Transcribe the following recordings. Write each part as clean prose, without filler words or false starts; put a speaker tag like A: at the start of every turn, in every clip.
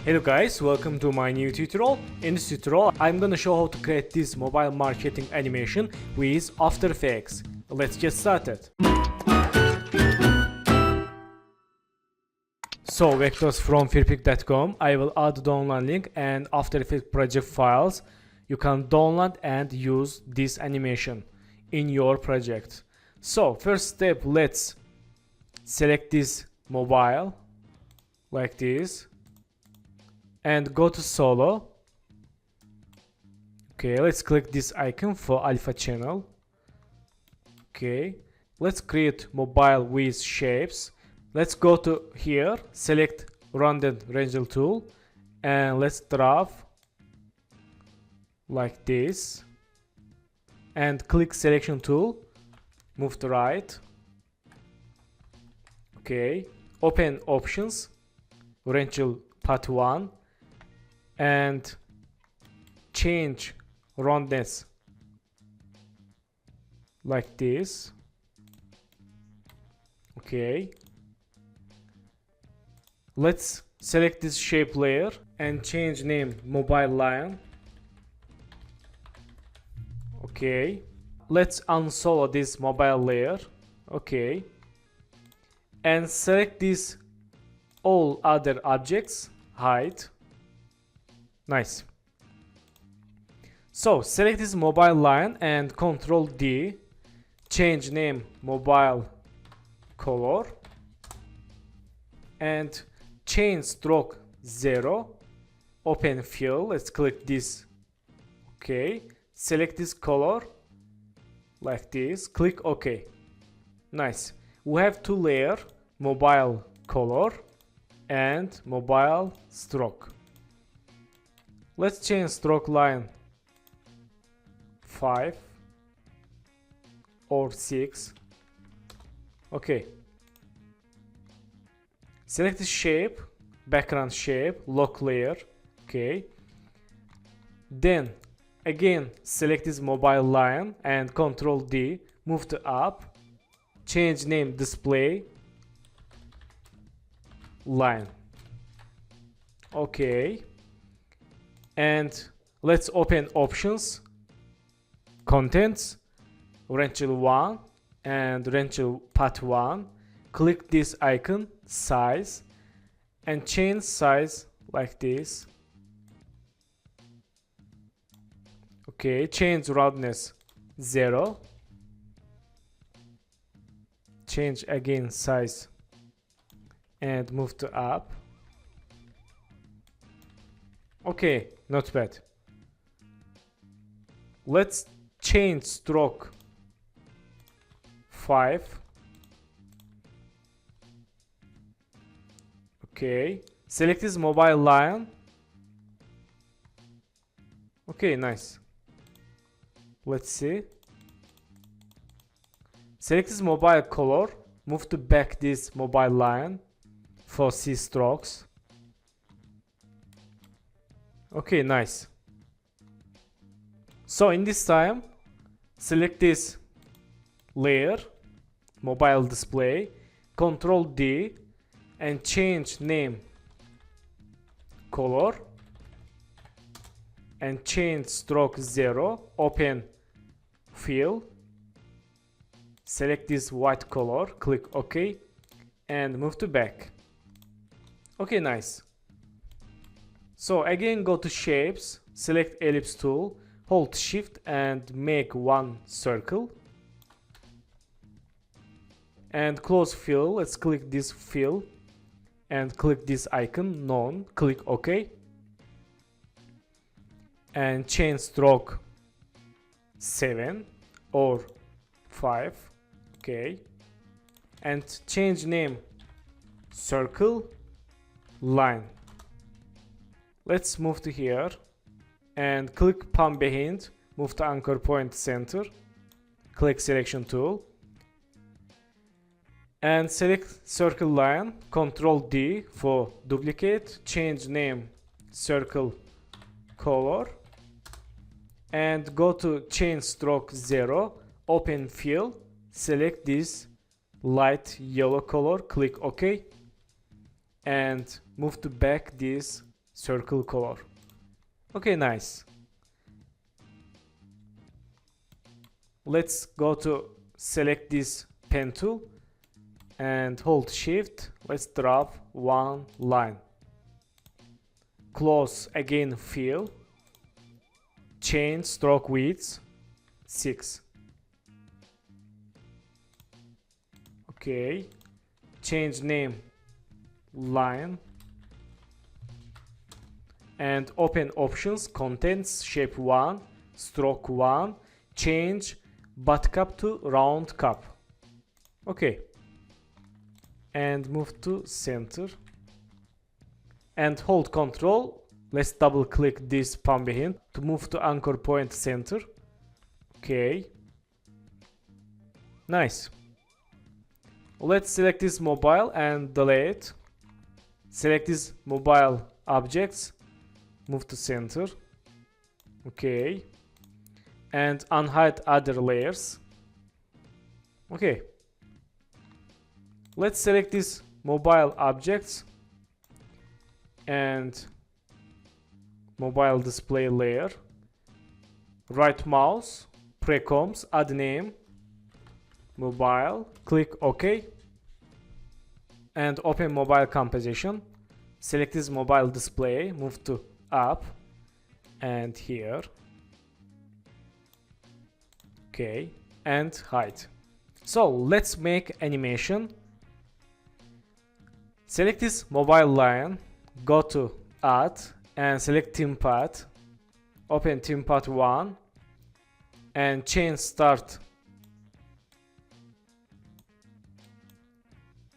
A: Hello guys, welcome to my new tutorial. In this tutorial, I'm gonna show how to create this mobile marketing animation with After Effects. Let's get started. So, vectors from firpic.com. I will add the download link and After Effects project files. You can download and use this animation in your project. So, first step, let's select this mobile like this. And go to solo. Okay, let's click this icon for alpha channel. Okay, let's create mobile with shapes. Let's go to here, select random render tool, and let's drag like this. And click selection tool, move to right. Okay, open options, render path 1. And change roundness like this. Okay, let's select this shape layer and change name mobile line. Okay, let's unsolo this mobile layer. Okay, and select this all other objects, hide. Nice. So select this mobile line and Ctrl D, change name mobile color, and change stroke 0, open fill. Let's click this. Okay, select this color like this, click OK. Nice. We have two layers, mobile color and mobile stroke. Let's change stroke line 5 or 6. Okay. Select the shape, background shape, lock layer. Okay. Then again select this mobile line and Ctrl D, move to up, change name display line. Okay. And let's open options, contents, render 1 and render path 1. Click this icon, size, and change size like this. Okay, change roundness 0. Change again size and move to up. Okay, not bad. Let's change stroke 5. Okay, select this mobile line. Okay, nice. Let's see. Select this mobile color, move to back this mobile line for C strokes. Okay, nice. So in this time, select this layer, mobile display, Ctrl D, and change name color, and change stroke 0, open fill, select this white color, click OK, and move to back. Okay, nice. So again go to shapes, select ellipse tool, hold shift and make one circle. And close fill, let's click this fill and click this icon, none, click OK. And change stroke 7 or 5, okay. And change name circle line. Let's move to here and click palm behind, move to anchor point center, click selection tool and select circle line, Ctrl D for duplicate, change name circle color and go to change stroke 0, open fill, select this light yellow color, click OK and move to back this circle color. Okay, nice. Let's go to select this pen tool and hold shift. Let's drop one line. Close again fill. Change stroke width 6. Okay. Change name line. And open options, contents, shape 1, stroke 1, change butt cap to round cap. Okay. And move to center. And hold Control. Let's double click this palm behind to move to anchor point center. Okay. Nice. Let's select this mobile and delete. Select this mobile objects. Move to center. Okay. And unhide other layers. Okay. Let's select this mobile objects and mobile display layer. Right mouse, precoms, add name, mobile, click OK. And open mobile composition. Select this mobile display, move to up and here. Okay, and hide. So let's make animation. Select this mobile line, go to add and select theme path. Open theme path 1 and change start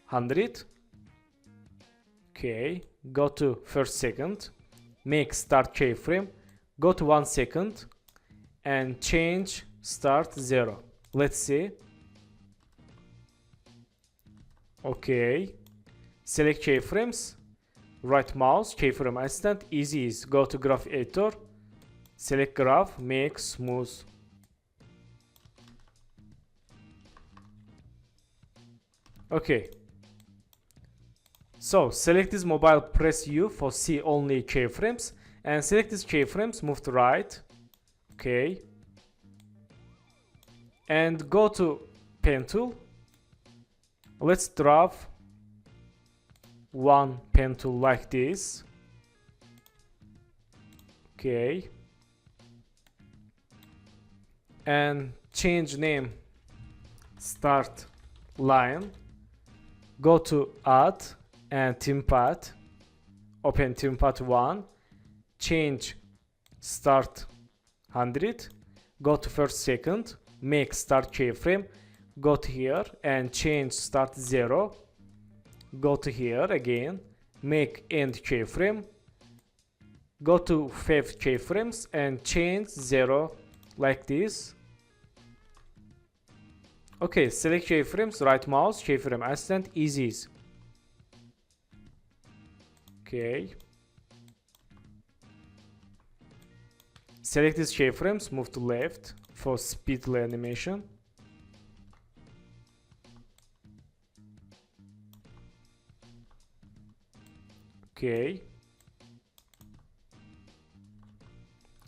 A: 100. Okay, go to first second, make start keyframe, go to 1 second and change start 0. Let's see. Okay, select keyframes, right mouse, keyframe assistant, easy is go to graph editor, select graph, make smooth. Okay. So select this mobile, press U for see only keyframes and select these keyframes, move to right. Okay. And go to pen tool. Let's drop one pen tool like this. Okay. And change name start line. Go to add and theme path. Open theme path 1. Change start 100. Go to first second. Make start keyframe. Go to here and change start 0. Go to here again. Make end keyframe. Go to 5 keyframes and change 0 like this. Okay, select keyframes, right mouse, keyframe assistant, easy. Okay. Select these keyframes, move to left for speedly animation. Okay.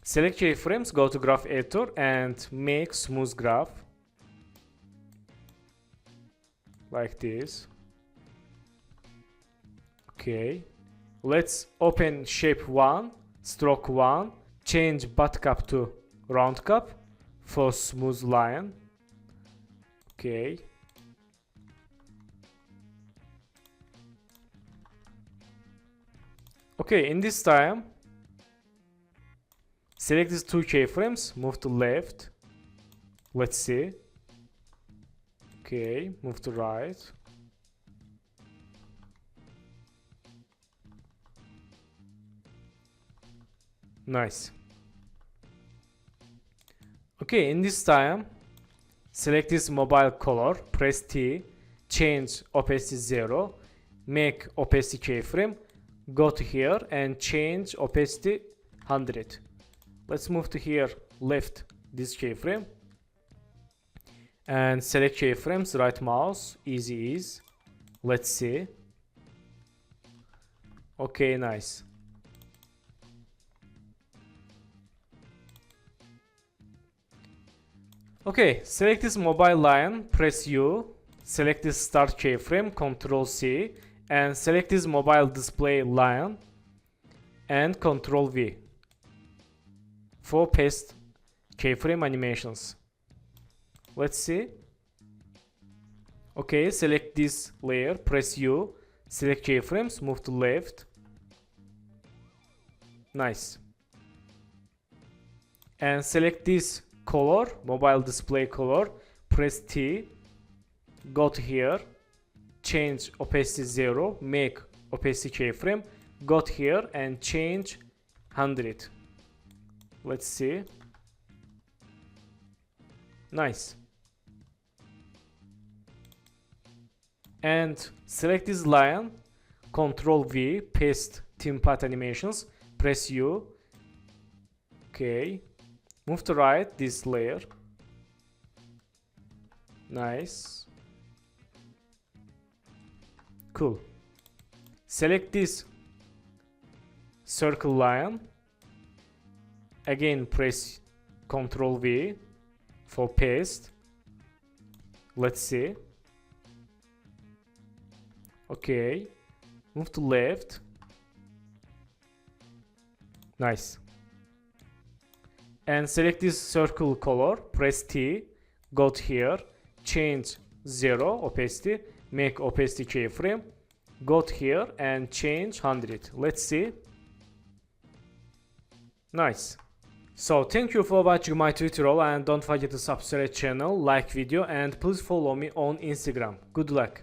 A: Select keyframes, go to graph editor and make smooth graph. Like this. Okay. Let's open shape 1, stroke 1, change butt cap to round cap for smooth line. Okay. Okay, in this time, select these 2 keyframes, move to left. Let's see. Okay, move to right. Nice. Okay, in this time, select this mobile color, press T, change opacity 0, make opacity keyframe, go to here and change opacity 100. Let's move to here, left this keyframe. And select keyframes, right mouse, easy is. Let's see. Okay, nice. Okay, select this mobile line, press U, select this start keyframe, Ctrl C, and select this mobile display line and Ctrl V for paste keyframe animations. Let's see. Okay, select this layer, press U, select keyframes, move to left. Nice. And select this color, mobile display color, press T, go to here, change opacity 0, make opacity keyframe, go to here and change 100. Let's see. Nice. And select this line, Ctrl V, paste theme path animations, press U. Okay, move to right this layer. Nice. Cool. Select this circle line, again press Ctrl V for paste. Let's see. Okay, move to left. Nice. And select this circle color, press T, go to here, change 0 opacity, make opacity keyframe, go to here and change 100. Let's see. Nice. So thank you for watching my tutorial, and don't forget to subscribe channel, like video, and please follow me on Instagram. Good luck.